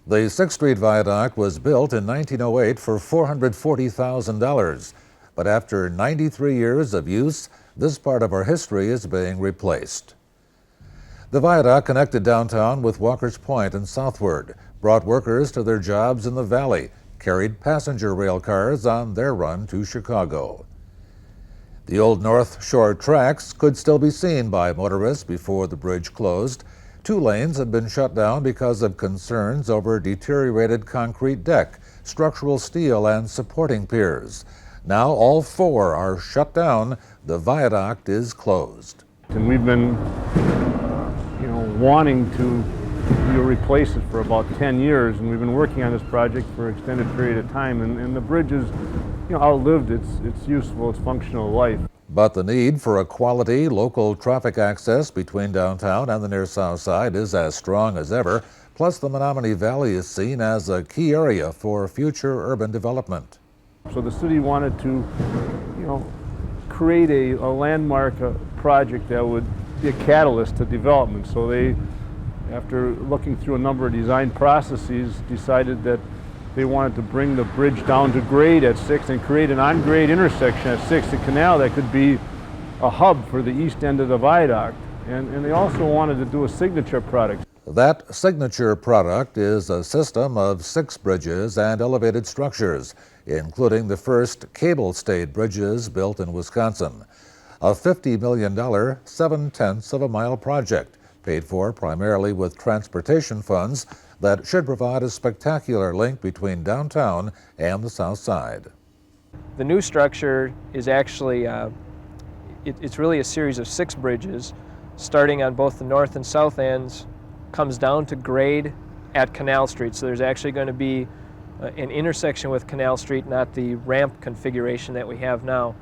The 6th Street Viaduct was built in 1908 for $440,000, but after 93 years of use, this part of our history is being replaced. The viaduct connected downtown with Walker's Point and southward, brought workers to their jobs in the valley, carried passenger rail cars on their run to Chicago. The old North Shore tracks could still be seen by motorists before the bridge closed. 2 lanes had been shut down because of concerns over deteriorated concrete deck, structural steel, and supporting piers. Now all 4 are shut down. The viaduct is closed. And we've been, wanting to replace it for about 10 years, and we've been working on this project for an extended period of time, and the bridge has, outlived its useful, its functional life. But the need for a quality local traffic access between downtown and the near south side is as strong as ever. Plus, the Menominee Valley is seen as a key area for future urban development. So the city wanted to, create a landmark project that would be a catalyst to development. So they, after looking through a number of design processes, decided that they wanted to bring the bridge down to grade at 6th and create an on-grade intersection at 6th and Canal that could be a hub for the east end of the viaduct. And they also wanted to do a signature product. That signature product is a system of 6 bridges and elevated structures, including the first cable-stayed bridges built in Wisconsin. A $50 million, 7/10 of a mile project, paid for primarily with transportation funds that should provide a spectacular link between downtown and the south side. The new structure is actually, it's really a series of 6 bridges, starting on both the north and south ends, comes down to grade at Canal Street. So there's actually going to be an intersection with Canal Street, not the ramp configuration that we have now.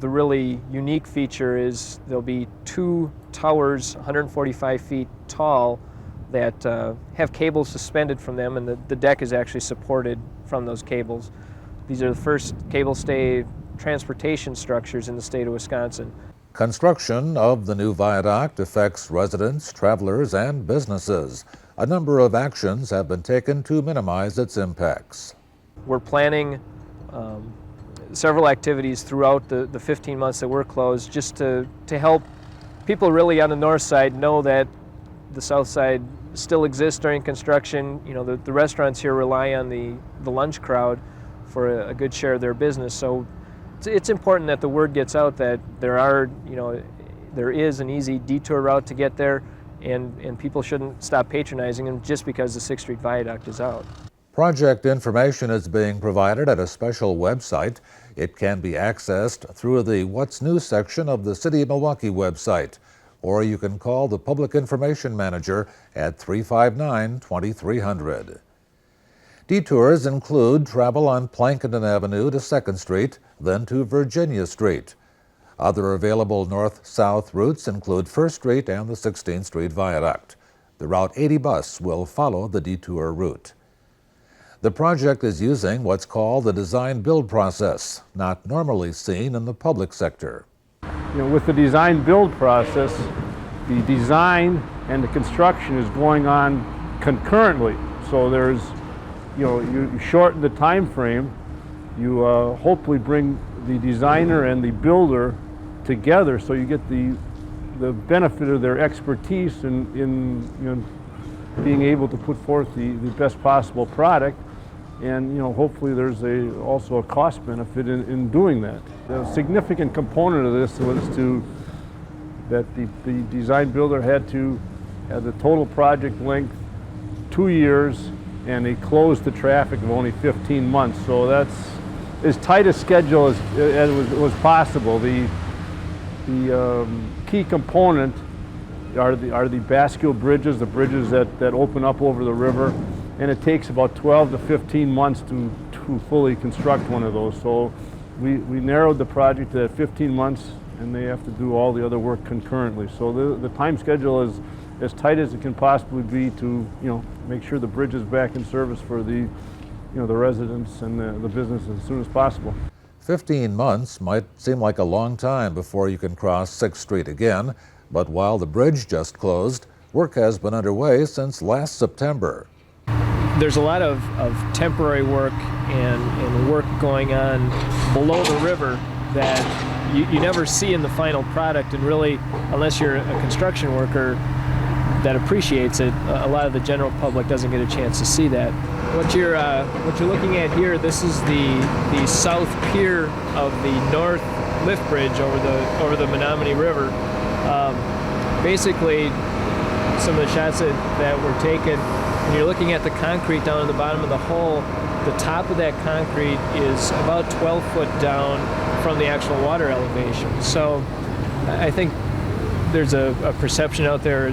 The really unique feature is there'll be 2 towers, 145 feet tall, that have cables suspended from them, and the deck is actually supported from those cables. These are the first cable stay transportation structures in the state of Wisconsin. Construction of the new viaduct affects residents, travelers, and businesses. A number of actions have been taken to minimize its impacts. We're planning several activities throughout the 15 months that we're closed, just to help people really on the north side know that the south side still exists during construction. The restaurants here rely on the lunch crowd for a good share of their business. So it's important that the word gets out that there is an easy detour route to get there, and people shouldn't stop patronizing them just because the 6th Street Viaduct is out. Project information is being provided at a special website. It can be accessed through the What's New section of the City of Milwaukee website, or you can call the Public Information Manager at 359-2300. Detours include travel on Plankinton Avenue to 2nd Street, then to Virginia Street. Other available north-south routes include 1st Street and the 16th Street Viaduct. The Route 80 bus will follow the detour route. The project is using what's called the design-build process, not normally seen in the public sector. With the design-build process, the design and the construction is going on concurrently. So there's, you shorten the time frame, you hopefully bring the designer and the builder together, so you get the benefit of their expertise in being able to put forth the best possible product. And hopefully there's also a cost benefit in doing that. The significant component of this was that the design builder had to have the total project length 2 years, and they closed the traffic of only 15 months. So that's as tight a schedule as was possible. The key component are the bascule bridges, the bridges that open up over the river. And it takes about 12 to 15 months to fully construct one of those. So we narrowed the project to 15 months, and they have to do all the other work concurrently. So the time schedule is as tight as it can possibly be to make sure the bridge is back in service for the residents and the business as soon as possible. 15 months might seem like a long time before you can cross 6th Street again, but while the bridge just closed, work has been underway since last September. there's a lot of temporary work and work going on below the river that you never see in the final product, and really, unless you're a construction worker that appreciates it, a lot of the general public doesn't get a chance to see that. What you're looking at here, this is the south pier of the north lift bridge over the Menominee River. Basically, some of the shots that were taken, when you're looking at the concrete down at the bottom of the hole, the top of that concrete is about 12 foot down from the actual water elevation. So I think there's a perception out there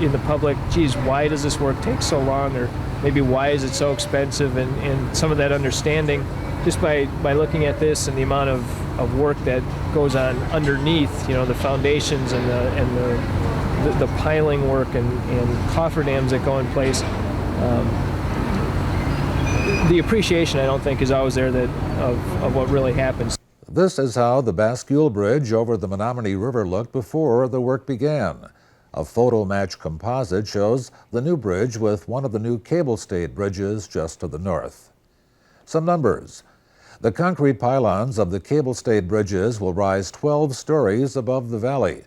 in the public, geez, why does this work take so long, or maybe why is it so expensive, and some of that understanding just by looking at this and the amount of work that goes on underneath, the foundations and the piling work and cofferdams that go in place. The appreciation, I don't think, is always there of what really happens. This is how the bascule bridge over the Menominee River looked before the work began. A photo match composite shows the new bridge with one of the new cable-stayed bridges just to the north. Some numbers. The concrete pylons of the cable-stayed bridges will rise 12 stories above the valley.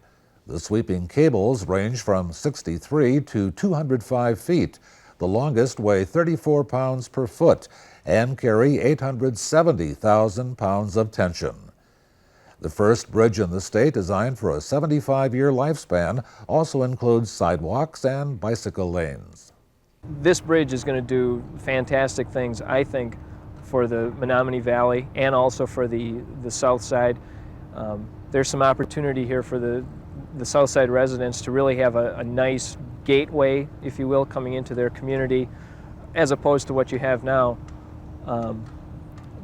The sweeping cables range from 63 to 205 feet. The longest weigh 34 pounds per foot and carry 870,000 pounds of tension. The first bridge in the state designed for a 75-year lifespan also includes sidewalks and bicycle lanes. This bridge is going to do fantastic things, I think, for the Menominee Valley and also for the south side. There's some opportunity here for the south side residents to really have a nice gateway, if you will, coming into their community, as opposed to what you have now.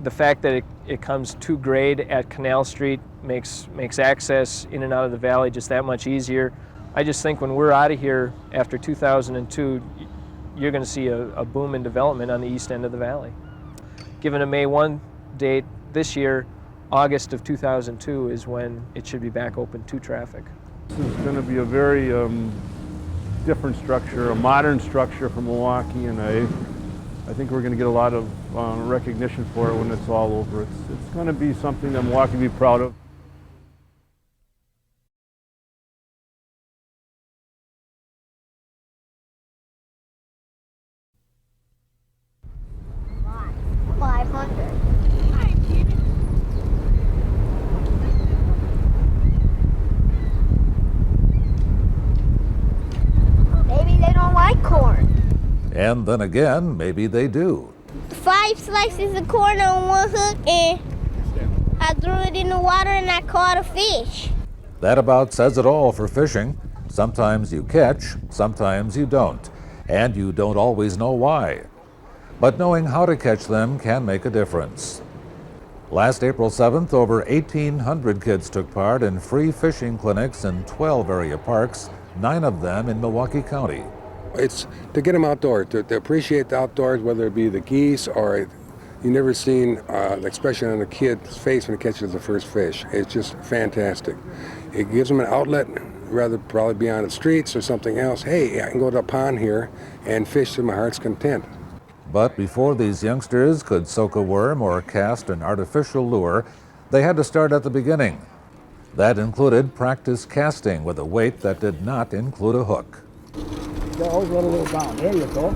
The fact that it comes to grade at Canal Street makes access in and out of the valley just that much easier. I just think when we're out of here after 2002, you're going to see a boom in development on the east end of the valley. Given a May 1 date this year, August of 2002 is when it should be back open to traffic. This is going to be a very different structure, a modern structure for Milwaukee, and I think we're going to get a lot of recognition for it when it's all over. It's going to be something that Milwaukee will be proud of. And then again, maybe they do. 5 slices of corn on one hook, and I threw it in the water and I caught a fish. That about says it all for fishing. Sometimes you catch, sometimes you don't, and you don't always know why. But knowing how to catch them can make a difference. Last April 7th, over 1,800 kids took part in free fishing clinics in 12 area parks, 9 of them in Milwaukee County. It's to get them outdoors, to appreciate the outdoors, whether it be the geese or you never seen the expression on a kid's face when he catches the first fish. It's just fantastic. It gives them an outlet, rather probably be on the streets or something else. Hey, I can go to a pond here and fish to my heart's content. But before these youngsters could soak a worm or cast an artificial lure, they had to start at the beginning. That included practice casting with a weight that did not include a hook. Always let a little down. There you go.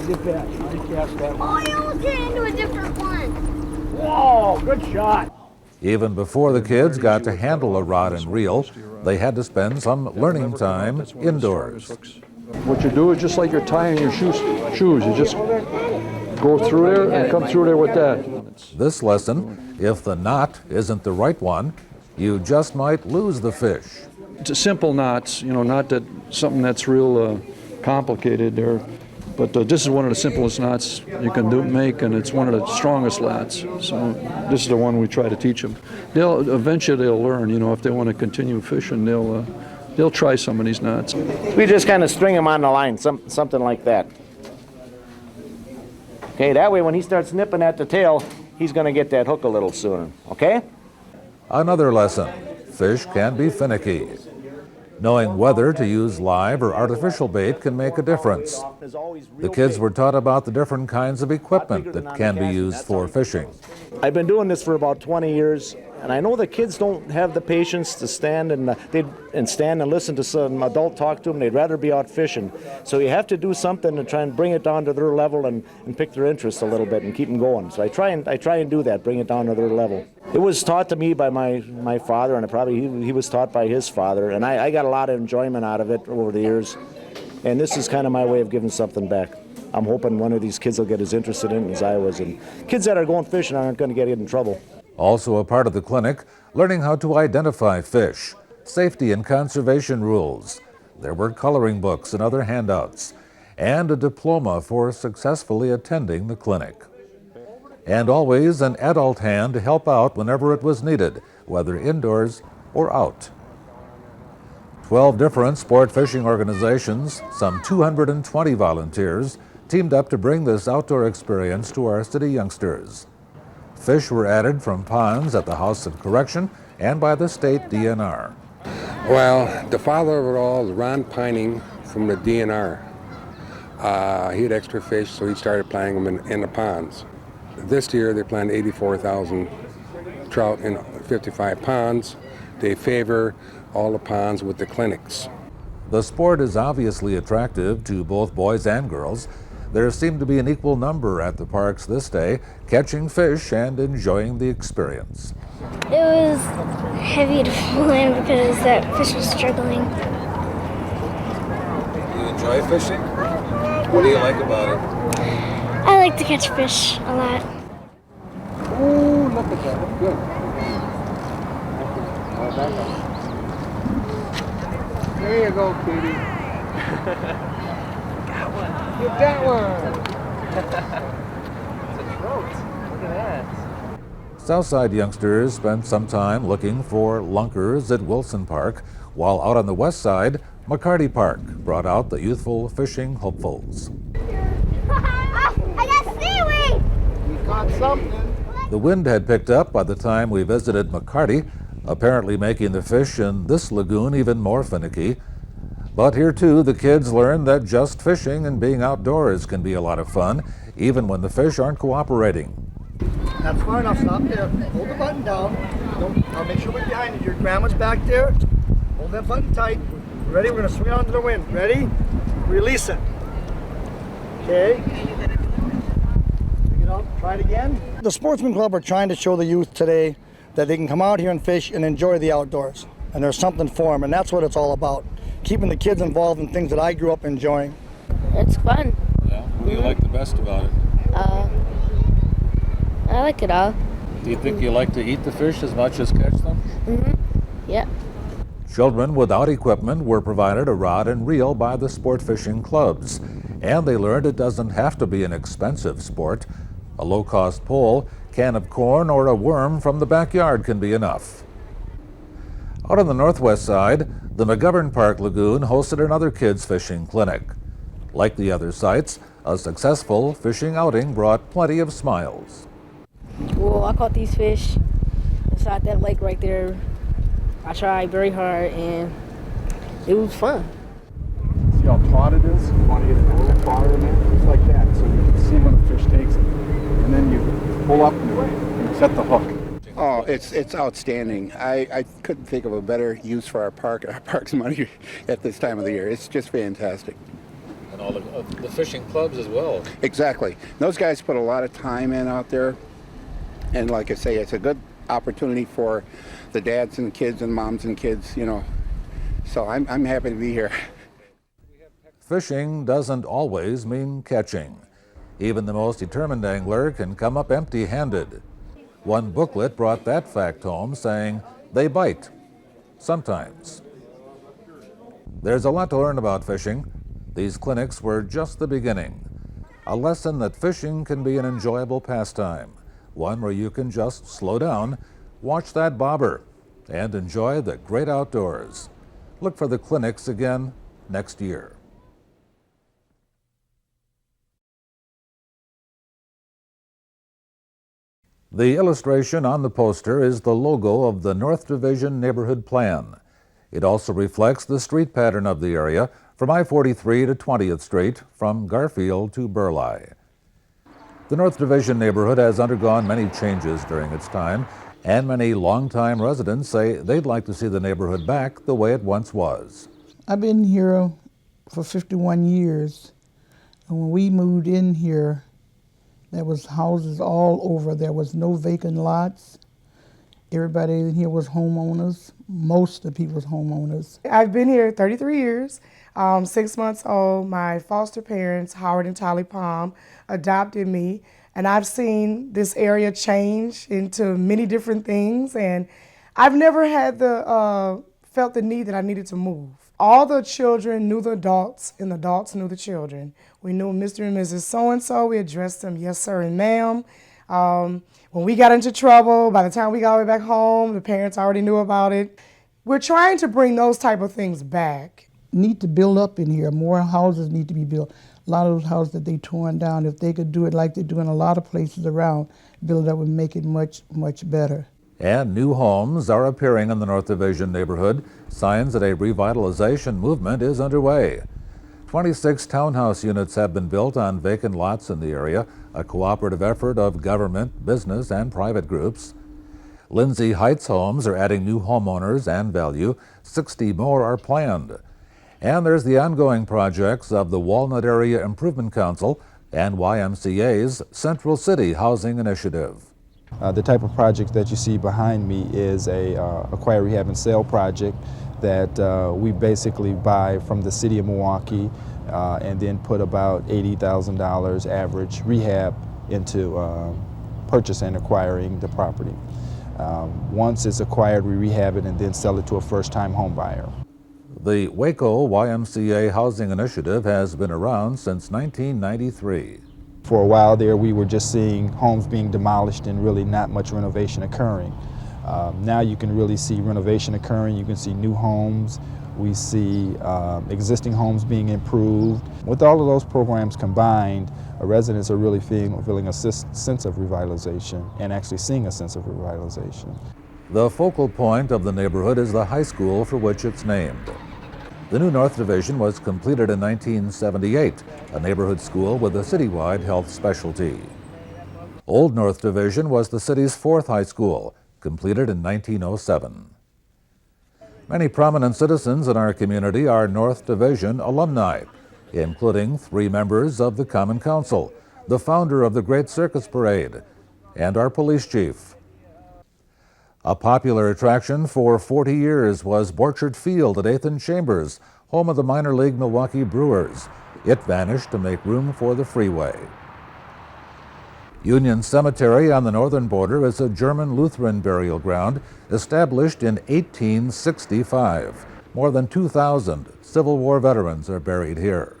Get that. Now cast that one. Oh, you almost turned into a different one. Whoa, good shot. Even before the kids got to handle a rod and reel, they had to spend some learning time indoors. What you do is just like you're tying your shoes. You just go through there and come through there with that. This lesson, if the knot isn't the right one, you just might lose the fish. It's simple knots, not that something that's real complicated there. But this is one of the simplest knots you can make, and it's one of the strongest knots. So this is the one we try to teach them. Eventually they'll learn. If they want to continue fishing, they'll try some of these knots. We just kind of string them on the line, something like that. Okay, that way when he starts nipping at the tail, he's going to get that hook a little sooner. Okay? Another lesson, fish can be finicky. Knowing whether to use live or artificial bait can make a difference. The kids were taught about the different kinds of equipment that can be used for fishing. I've been doing this for about 20 years, and I know the kids don't have the patience to stand and listen to some adult talk to them. They'd rather be out fishing. So you have to do something to try and bring it down to their level and pick their interest a little bit and keep them going. So I try and do that, bring it down to their level. It was taught to me by my father, and he was taught by his father, and I got a lot of enjoyment out of it over the years. And this is kind of my way of giving something back. I'm hoping one of these kids will get as interested in it as I was, and kids that are going fishing aren't going to get in trouble. Also a part of the clinic, learning how to identify fish, safety and conservation rules. There were coloring books and other handouts, and a diploma for successfully attending the clinic. And always an adult hand to help out whenever it was needed, whether indoors or out. 12 different sport fishing organizations, some 220 volunteers, teamed up to bring this outdoor experience to our city youngsters. Fish were added from ponds at the House of Correction and by the state DNR. Well, the father of it all is Ron Pining from the DNR. He had extra fish, so he started planting them in the ponds. This year they planted 84,000 trout in 55 ponds. They favor all the ponds with the clinics. The sport is obviously attractive to both boys and girls. There seemed to be an equal number at the parks this day, catching fish and enjoying the experience. It was heavy to pull in because that fish was struggling. You enjoy fishing? What do you like about it? I like to catch fish a lot. Oh, look at that. Good. There you go, Katie. Got one. You got one. It's a trout. Look at that. Southside youngsters spent some time looking for lunkers at Wilson Park, while out on the west side, McCarty Park brought out the youthful fishing hopefuls. I got seaweed! We caught something. The wind had picked up by the time we visited McCarty, apparently making the fish in this lagoon even more finicky. But here too, the kids learned that just fishing and being outdoors can be a lot of fun, even when the fish aren't cooperating. That's far enough. Stop there. Hold the button down. I'll make sure we're behind you. Your grandma's back there. Hold that button tight. Ready? We're going to swing out into the wind. Ready? Release it. Okay. Bring it up. Try it again. The Sportsman Club are trying to show the youth today that they can come out here and fish and enjoy the outdoors. And there's something for them, and that's what it's all about. Keeping the kids involved in things that I grew up enjoying. It's fun. Yeah. What do you like the best about it? I like it all. Do you think you like to eat the fish as much as catch them? Mm-hmm. Yeah. Children without equipment were provided a rod and reel by the sport fishing clubs, and they learned it doesn't have to be an expensive sport. A low-cost pole, can of corn, or a worm from the backyard can be enough. Out on the northwest side, the McGovern Park Lagoon hosted another kids fishing clinic. Like the other sites, a successful fishing outing brought plenty of smiles. Well, I caught these fish inside that lake right there. I tried very hard and it was fun. See how taut it is? You want to get it a little farther in there? It's like that, so you can see when the fish takes it. And then you pull up and you set the hook. Oh, it's outstanding. I couldn't think of a better use for our park's money at this time of the year. It's just fantastic. And all the fishing clubs as well. Exactly. Those guys put a lot of time in out there. And like I say, it's a good opportunity for the dads and kids and moms and kids, you know. So I'm happy to be here. Fishing doesn't always mean catching. Even the most determined angler can come up empty-handed. One booklet brought that fact home, saying they bite, sometimes. There's a lot to learn about fishing. These clinics were just the beginning. A lesson that fishing can be an enjoyable pastime, one where you can just slow down, watch that bobber, and enjoy the great outdoors. Look for the clinics again next year. The illustration on the poster is the logo of the North Division Neighborhood Plan. It also reflects the street pattern of the area from I-43 to 20th Street, from Garfield to Burleigh. The North Division neighborhood has undergone many changes during its time, and many longtime residents say they'd like to see the neighborhood back the way it once was. I've been here for 51 years, and when we moved in here, there was houses all over. There was no vacant lots. Everybody in here was homeowners. Most of the people was homeowners. I've been here 33 years. 6 months old, my foster parents, Howard and Tolly Palm, adopted me, and I've seen this area change into many different things, and I've never had felt the need that I needed to move. All the children knew the adults, and the adults knew the children. We knew Mr. and Mrs. So-and-so. We addressed them yes, sir, and ma'am. When we got into trouble, by the time we got all the way back home, the parents already knew about it. We're trying to bring those type of things back. Need to build up in here. More houses need to be built. A lot of those houses that they torn down, if they could do it like they do in a lot of places around, build it up and make it much, much better. And new homes are appearing in the North Division neighborhood, signs that a revitalization movement is underway. 26 townhouse units have been built on vacant lots in the area, a cooperative effort of government, business, and private groups. Lindsay Heights homes are adding new homeowners and value. 60 more are planned. And there's the ongoing projects of the Walnut Area Improvement Council and YMCA's Central City Housing Initiative. The type of project that you see behind me is a acquire, rehab, and sale project that we basically buy from the city of Milwaukee and then put about $80,000 average rehab into purchase and acquiring the property. Once it's acquired, we rehab it and then sell it to a first-time home buyer. The Waco YMCA Housing Initiative has been around since 1993. For a while there, we were just seeing homes being demolished and really not much renovation occurring. Now you can really see renovation occurring. You can see new homes. We see existing homes being improved. With all of those programs combined, residents are really feeling a sense of revitalization and actually seeing a sense of revitalization. The focal point of the neighborhood is the high school for which it's named. The new North Division was completed in 1978, a neighborhood school with a citywide health specialty. Old North Division was the city's fourth high school, completed in 1907. Many prominent citizens in our community are North Division alumni, including 3 members of the Common Council, the founder of the Great Circus Parade, and our police chief. A popular attraction for 40 years was Borchard Field at 8th and Chambers, home of the minor league Milwaukee Brewers. It vanished to make room for the freeway. Union Cemetery on the northern border is a German Lutheran burial ground established in 1865. More than 2,000 Civil War veterans are buried here.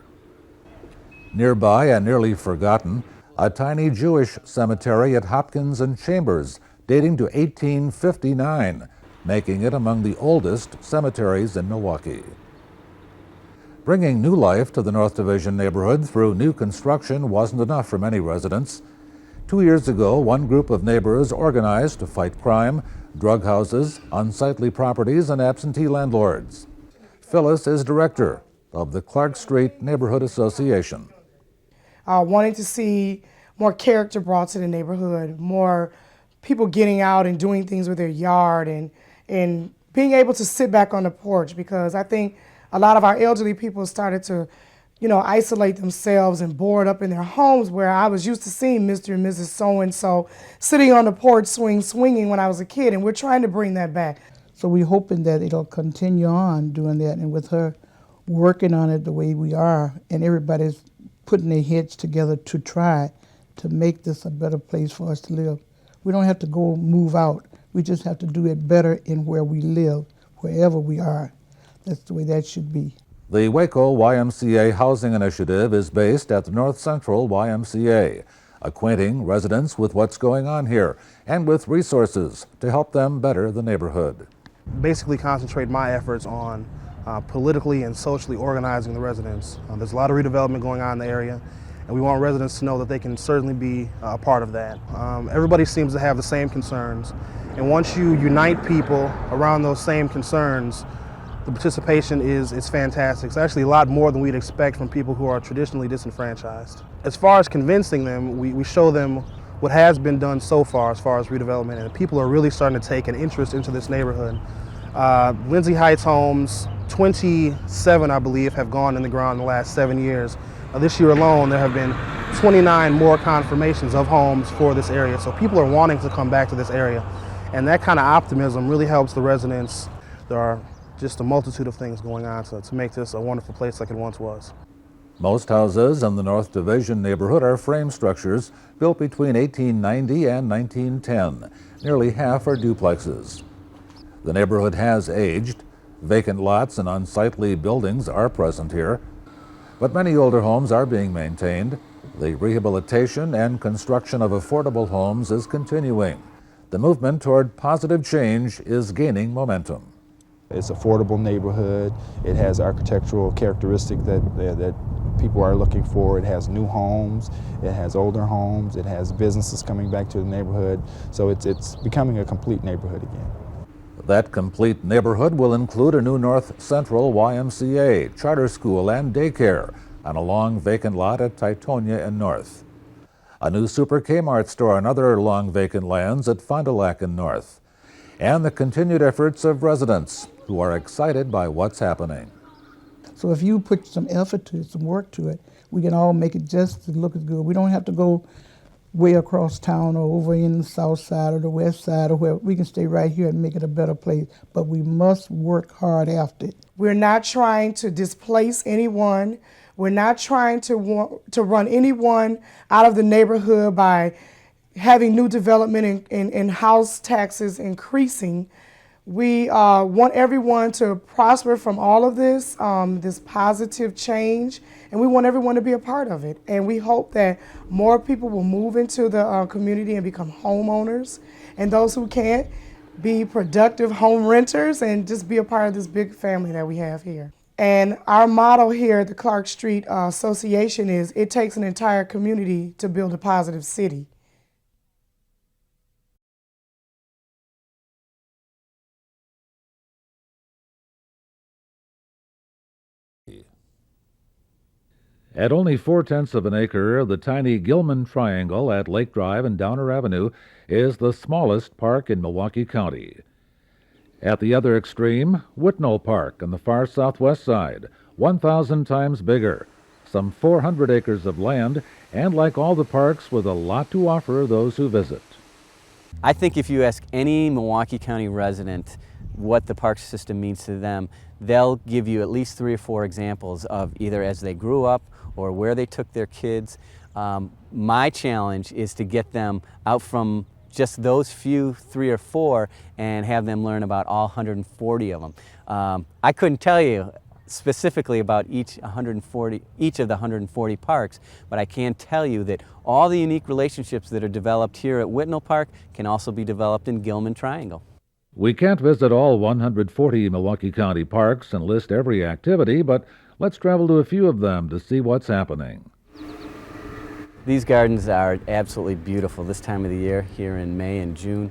Nearby and nearly forgotten, a tiny Jewish cemetery at Hopkins and Chambers, dating to 1859, making it among the oldest cemeteries in Milwaukee. Bringing new life to the North Division neighborhood through new construction wasn't enough for many residents. 2 years ago, one group of neighbors organized to fight crime, drug houses, unsightly properties, and absentee landlords. Phyllis is director of the Clark Street Neighborhood Association. Wanting to see more character brought to the neighborhood, more people getting out and doing things with their yard and being able to sit back on the porch, because I think a lot of our elderly people started to, isolate themselves and board up in their homes, where I was used to seeing Mr. and Mrs. So-and-so sitting on the porch swinging when I was a kid, and we're trying to bring that back. So we're hoping that it'll continue on doing that, and with her working on it the way we are, and everybody's putting their heads together to try to make this a better place for us to live. We don't have to go move out. We just have to do it better in where we live, wherever we are. That's the way that should be. The Waco YMCA Housing Initiative is based at the North Central YMCA, acquainting residents with what's going on here and with resources to help them better the neighborhood. Basically concentrate my efforts on politically and socially organizing the residents. There's a lot of redevelopment going on in the area, and we want residents to know that they can certainly be a part of that. Everybody seems to have the same concerns, and once you unite people around those same concerns, the participation is fantastic. It's actually a lot more than we'd expect from people who are traditionally disenfranchised. As far as convincing them, we show them what has been done so far as redevelopment, and people are really starting to take an interest into this neighborhood. Lindsay Heights homes, 27 I believe, have gone in the ground in the last 7 years. This year alone there have been 29 more confirmations of homes for this area, so people are wanting to come back to this area, and that kind of optimism really helps the residents. There are just a multitude of things going on to make this a wonderful place like it once was. Most houses in the North Division neighborhood are frame structures built between 1890 and 1910. Nearly half are duplexes. The neighborhood has aged. Vacant lots and unsightly buildings are present here, but many older homes are being maintained. The rehabilitation and construction of affordable homes is continuing. The movement toward positive change is gaining momentum. It's an affordable neighborhood. It has architectural characteristics that people are looking for. It has new homes, it has older homes, it has businesses coming back to the neighborhood. So it's becoming a complete neighborhood again. That complete neighborhood will include a new North Central YMCA, charter school, and daycare on a long vacant lot at Titonia and North. A new Super Kmart store and other long vacant lands at Fond du Lac and North. And the continued efforts of residents who are excited by what's happening. So if you put some effort to it, some work to it, we can all make it just to look as good. We don't have to go way across town or over in the south side or the west side or where. We can stay right here and make it a better place, but we must work hard after it. We're not trying to displace anyone. We're not trying to run anyone out of the neighborhood by having new development and house taxes increasing. We want everyone to prosper from all of this, this positive change, and we want everyone to be a part of it. And we hope that more people will move into the community and become homeowners, and those who can't, be productive home renters and just be a part of this big family that we have here. And our motto here at the Clark Street Association is, it takes an entire community to build a positive city. At only 4/10 of an acre, the tiny Gilman Triangle at Lake Drive and Downer Avenue is the smallest park in Milwaukee County. At the other extreme, Whitnall Park on the far southwest side, 1,000 times bigger, some 400 acres of land, and like all the parks, with a lot to offer those who visit. I think if you ask any Milwaukee County resident what the park system means to them, they'll give you at least 3 or 4 examples of either as they grew up or where they took their kids. My challenge is to get them out from just those few 3 or 4 and have them learn about all 140 of them. I couldn't tell you specifically about each of the 140 parks, but I can tell you that all the unique relationships that are developed here at Whitnall Park can also be developed in Gilman Triangle. We can't visit all 140 Milwaukee County parks and list every activity, but let's travel to a few of them to see what's happening. These gardens are absolutely beautiful this time of the year, here in May and June.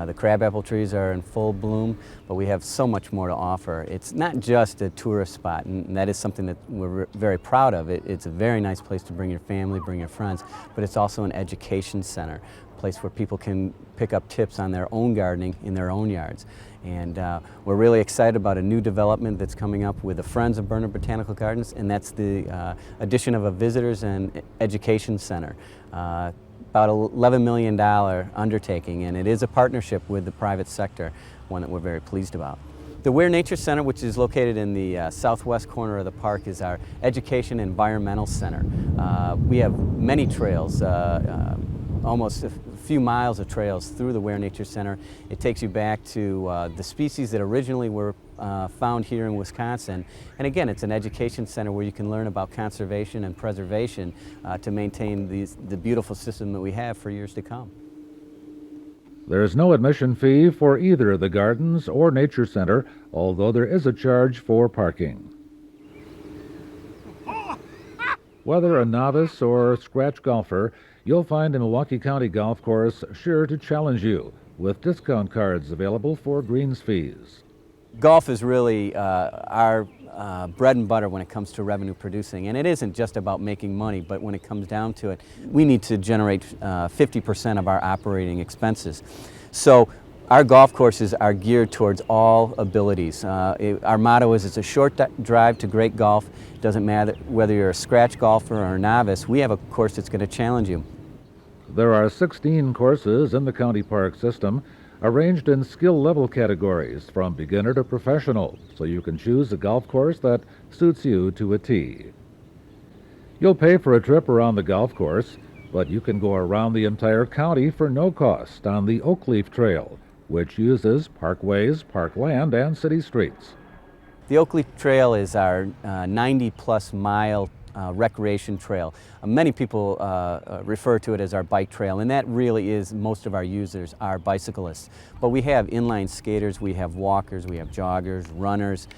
The crabapple trees are in full bloom, but we have so much more to offer. It's not just a tourist spot, and that is something that we're very proud of. It's a very nice place to bring your family, bring your friends, but it's also an education center, a place where people can pick up tips on their own gardening in their own yards. And we're really excited about a new development that's coming up with the Friends of Bernard Botanical Gardens, and that's the addition of a visitors and education center. About $11 million undertaking, and it is a partnership with the private sector, one that we're very pleased about. The Ware Nature Center, which is located in the southwest corner of the park, is our education environmental center. We have many trails, almost a few miles of trails through the Ware Nature Center. It takes you back to the species that originally were found here in Wisconsin. And again, it's an education center where you can learn about conservation and preservation to maintain the beautiful system that we have for years to come. There is no admission fee for either the gardens or nature center, although there is a charge for parking. Whether a novice or scratch golfer, you'll find a Milwaukee County golf course sure to challenge you, with discount cards available for greens fees. Golf is really our bread and butter when it comes to revenue producing, and it isn't just about making money, but when it comes down to it, we need to generate 50% of our operating expenses. So our golf courses are geared towards all abilities. Our motto is it's a short drive to great golf. It doesn't matter whether you're a scratch golfer or a novice, we have a course that's going to challenge you. There are 16 courses in the county park system, arranged in skill level categories from beginner to professional, so you can choose a golf course that suits you to a T. You'll pay for a trip around the golf course, but you can go around the entire county for no cost on the Oakleaf Trail, which uses parkways, parkland, and city streets. The Oakleaf Trail is our 90-plus mile recreation trail. Many people refer to it as our bike trail, and that really is most of our users are bicyclists. But we have inline skaters, we have walkers, we have joggers, runners,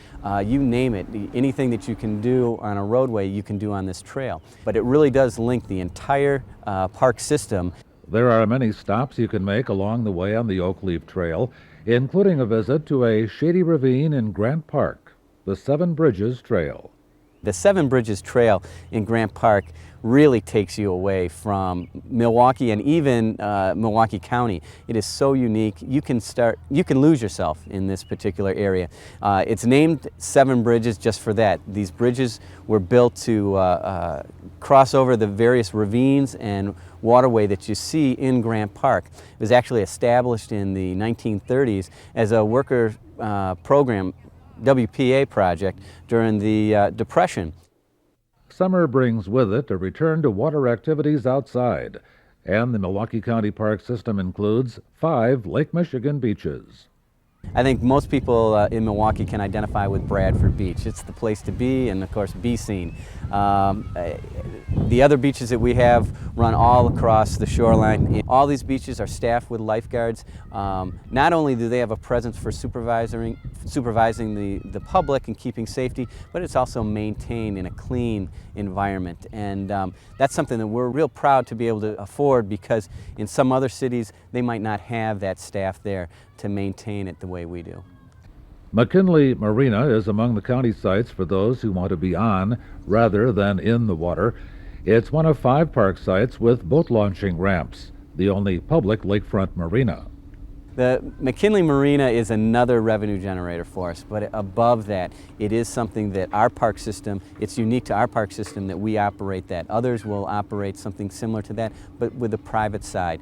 you name it. Anything that you can do on a roadway, you can do on this trail. But it really does link the entire park system. There are many stops you can make along the way on the Oakleaf Trail, including a visit to a shady ravine in Grant Park, the Seven Bridges Trail. The Seven Bridges Trail in Grant Park really takes you away from Milwaukee and even Milwaukee County. It is so unique. You can lose yourself in this particular area. It's named Seven Bridges just for that. These bridges were built to cross over the various ravines and waterway that you see in Grant Park. It was actually established in the 1930s as a worker program, WPA project, during the Depression. Summer brings with it a return to water activities outside, and the Milwaukee County Park System includes 5 Lake Michigan beaches. I think most people in Milwaukee can identify with Bradford Beach. It's the place to be and, of course, be seen. The other beaches that we have run all across the shoreline. All these beaches are staffed with lifeguards. Not only do they have a presence for supervising the public and keeping safety, but it's also maintained in a clean environment. And that's something that we're real proud to be able to afford, because in some other cities they might not have that staff there to maintain it the way we do. McKinley Marina is among the county sites for those who want to be on rather than in the water. It's one of 5 park sites with boat launching ramps, the only public lakefront marina. The McKinley Marina is another revenue generator for us, but above that, it is something that our park system, it's unique to our park system that we operate that. Others will operate something similar to that, but with a private side.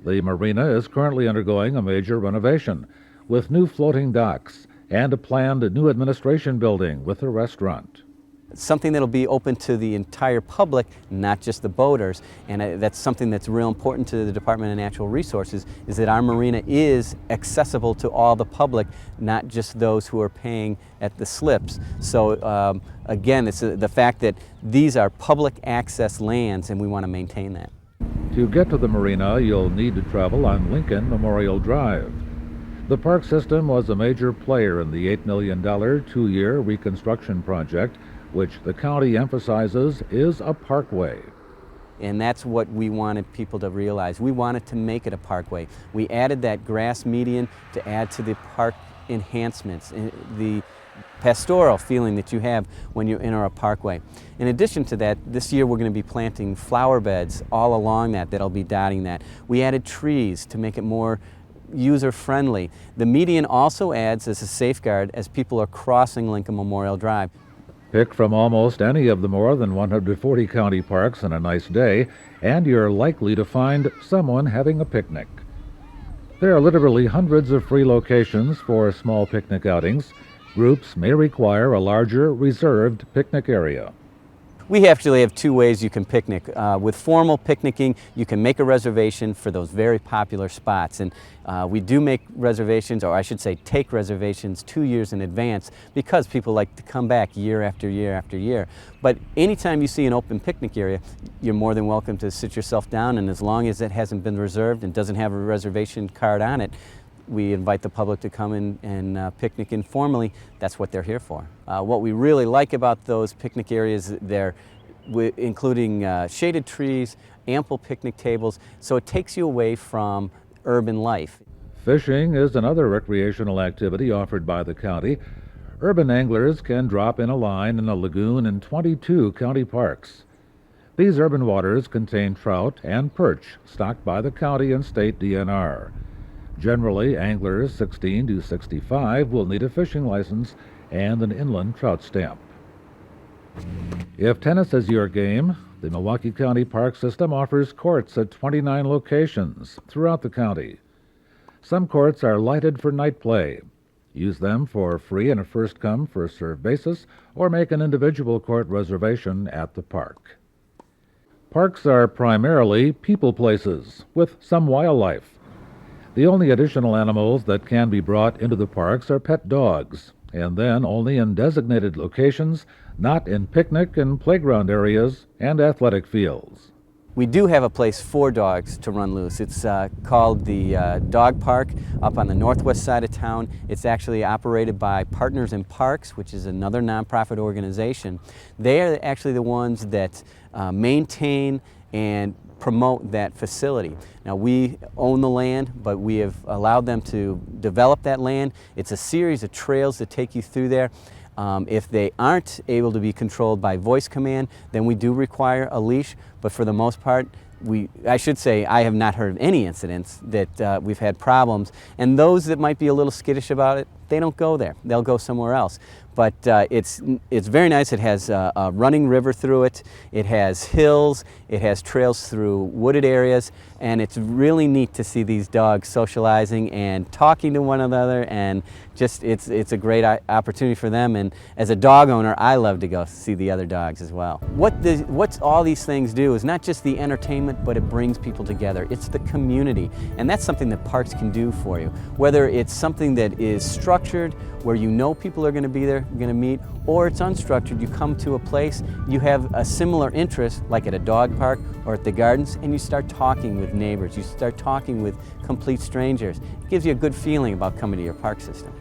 The marina is currently undergoing a major renovation with new floating docks and a planned new administration building with a restaurant. Something that'll be open to the entire public, not just the boaters, and that's something that's real important to the Department of Natural Resources, is that our marina is accessible to all the public, not just those who are paying at the slips. So again, it's the fact that these are public access lands, and we want to maintain that. To get to the marina, you'll need to travel on Lincoln Memorial Drive. The park system was a major player in the $8 million 2-year reconstruction project, which the county emphasizes is a parkway. And that's what we wanted people to realize. We wanted to make it a parkway. We added that grass median to add to the park enhancements, the pastoral feeling that you have when you enter a parkway. In addition to that, this year we're going to be planting flower beds all along that'll be dotting that. We added trees to make it more user-friendly. The median also adds as a safeguard as people are crossing Lincoln Memorial Drive. Pick from almost any of the more than 140 county parks on a nice day, and you're likely to find someone having a picnic. There are literally hundreds of free locations for small picnic outings. Groups may require a larger, reserved picnic area. We actually have 2 ways you can picnic. With formal picnicking, you can make a reservation for those very popular spots. And we do make reservations, or I should say take reservations 2 years in advance, because people like to come back year after year after year. But anytime you see an open picnic area, you're more than welcome to sit yourself down, and as long as it hasn't been reserved and doesn't have a reservation card on it, we invite the public to come in and picnic informally. That's what they're here for. What we really like about those picnic areas, they're including shaded trees, ample picnic tables, so it takes you away from urban life. Fishing is another recreational activity offered by the county. Urban anglers can drop in a line in a lagoon in 22 county parks. These urban waters contain trout and perch stocked by the county and state DNR. Generally, anglers 16 to 65 will need a fishing license and an inland trout stamp. If tennis is your game, the Milwaukee County Park System offers courts at 29 locations throughout the county. Some courts are lighted for night play. Use them for free on a first-come, first-served basis, or make an individual court reservation at the park. Parks are primarily people places, with some wildlife. The only additional animals that can be brought into the parks are pet dogs, and then only in designated locations, not in picnic and playground areas and athletic fields. We do have a place for dogs to run loose. It's called the Dog Park up on the northwest side of town. It's actually operated by Partners in Parks, which is another nonprofit organization. They are actually the ones that maintain and promote that facility. Now, we own the land, but we have allowed them to develop that land. It's a series of trails that take you through there. If they aren't able to be controlled by voice command, then we do require a leash, but for the most part, I should say I have not heard of any incidents that we've had problems, and those that might be a little skittish about it, they don't go there. They'll go somewhere else. But it's very nice. It has a running river through it. It has hills. It has trails through wooded areas. And it's really neat to see these dogs socializing and talking to one another. And just it's a great opportunity for them. And as a dog owner, I love to go see the other dogs as well. What all these things do is not just the entertainment, but it brings people together. It's the community. And that's something that parks can do for you. Whether it's something that is structured, where you know people are going to be there, going to meet, or it's unstructured. You come to a place, you have a similar interest, like at a dog park or at the gardens, and you start talking with neighbors. You start talking with complete strangers. It gives you a good feeling about coming to your park system.